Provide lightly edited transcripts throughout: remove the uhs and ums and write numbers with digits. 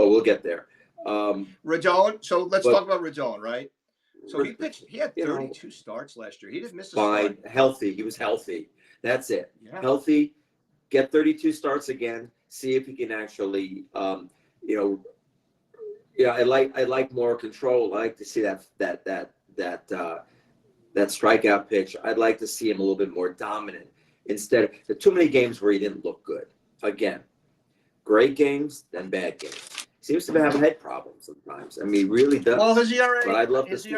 Oh, we'll get there. Rodon. So let's But talk about Rodon, right? So he pitched. He had 32 starts last year. He didn't miss a fine, start. healthy. He was healthy. That's it. Yeah. Healthy. Get 32 starts again. See if he can actually, you know, yeah. I like more control. I like to see that strikeout pitch. I'd like to see him a little bit more dominant instead of the too many games where he didn't look good. Again, great games, then bad games. Seems to have head problems sometimes. I mean, he really does. Well, his ERA, but I'd love to see.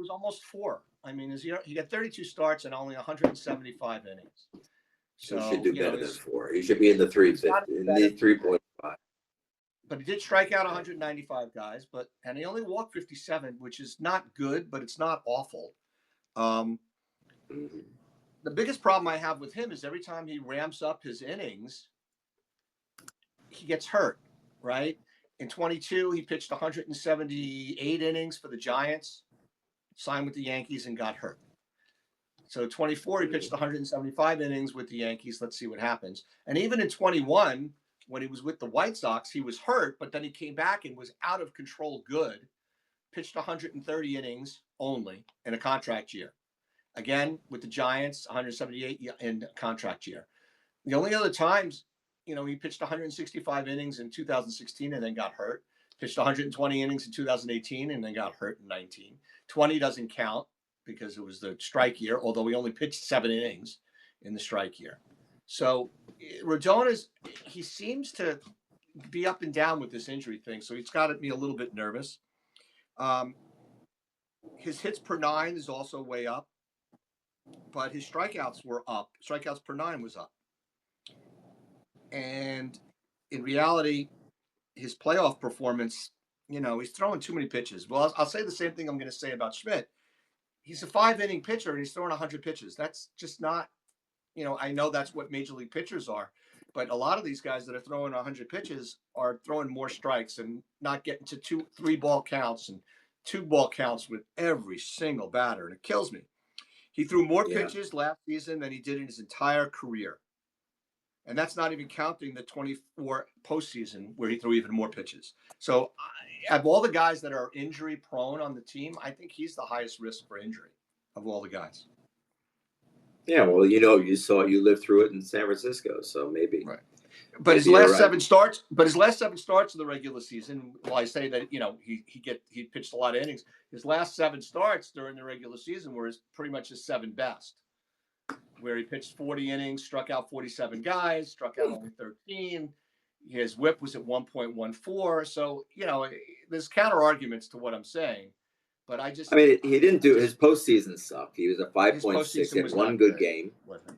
was almost 4. I mean, his ERA, he got 32 starts and only 175 innings. So he should do better than 4. He should be in the 350, in the 3.5. But he did strike out 195 guys, and he only walked 57, which is not good, but it's not awful. The biggest problem I have with him is every time he ramps up his innings, he gets hurt, right? In 22, he pitched 178 innings for the Giants, signed with the Yankees, and got hurt. So 24, he pitched 175 innings with the Yankees. Let's see what happens. And even in 21, when he was with the White Sox, he was hurt, but then he came back and was out of control good, pitched 130 innings only in a contract year. Again, with the Giants, 178 in contract year. The only other times, he pitched 165 innings in 2016 and then got hurt. Pitched 120 innings in 2018 and then got hurt in 19. 20 doesn't count because it was the strike year, although he only pitched 7 innings in the strike year. So Rodon he seems to be up and down with this injury thing, so it's got me a little bit nervous. His hits per 9 is also way up, but his strikeouts were up. Strikeouts per 9 was up. And in reality, his playoff performance, he's throwing too many pitches. Well, I'll say the same thing I'm going to say about Schmidt. He's a 5-inning pitcher and he's throwing 100 pitches. That's just not, I know that's what major league pitchers are, but a lot of these guys that are throwing 100 pitches are throwing more strikes and not getting to 2-3 ball counts and 2 ball counts with every single batter. And it kills me. He threw more pitches last season than he did in his entire career. And that's not even counting the 24 postseason where he threw even more pitches. So of all the guys that are injury prone on the team, I think he's the highest risk for injury of all the guys. Yeah, well, you lived through it in San Francisco, so maybe. Right. But his last 7 starts, of the regular season, while I say that, he pitched a lot of innings, his last 7 starts during the regular season were pretty much his 7 best, where he pitched 40 innings, struck out 47 guys, struck out only 13. His whip was at 1.14. So, there's counter arguments to what I'm saying. But he didn't do his postseason sucked. He was a 5.6. He had one good game. Wasn't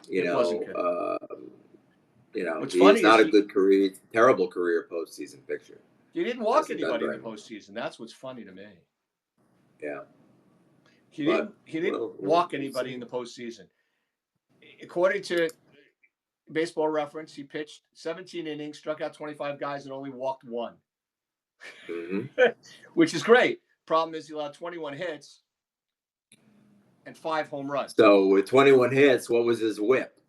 good. He's not a good career, terrible career postseason picture. He didn't walk anybody in the postseason. That's what's funny to me. Yeah. He didn't walk anybody in the postseason. According to Baseball Reference, he pitched 17 innings, struck out 25 guys, and only walked 1. Which is great. Problem is he allowed 21 hits and 5 home runs. So with 21 hits, what was his whip?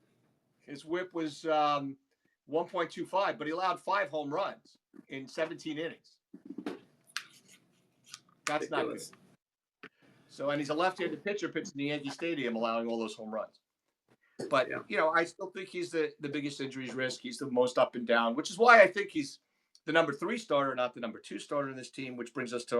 His whip was 1.25, but he allowed 5 home runs in 17 innings. That's not good. So, and he's a left-handed pitcher pitching in the Yankee Stadium, allowing all those home runs. But, I still think he's the biggest injuries risk. He's the most up and down, which is why I think he's the number 3 starter, not the number 2 starter in this team, which brings us to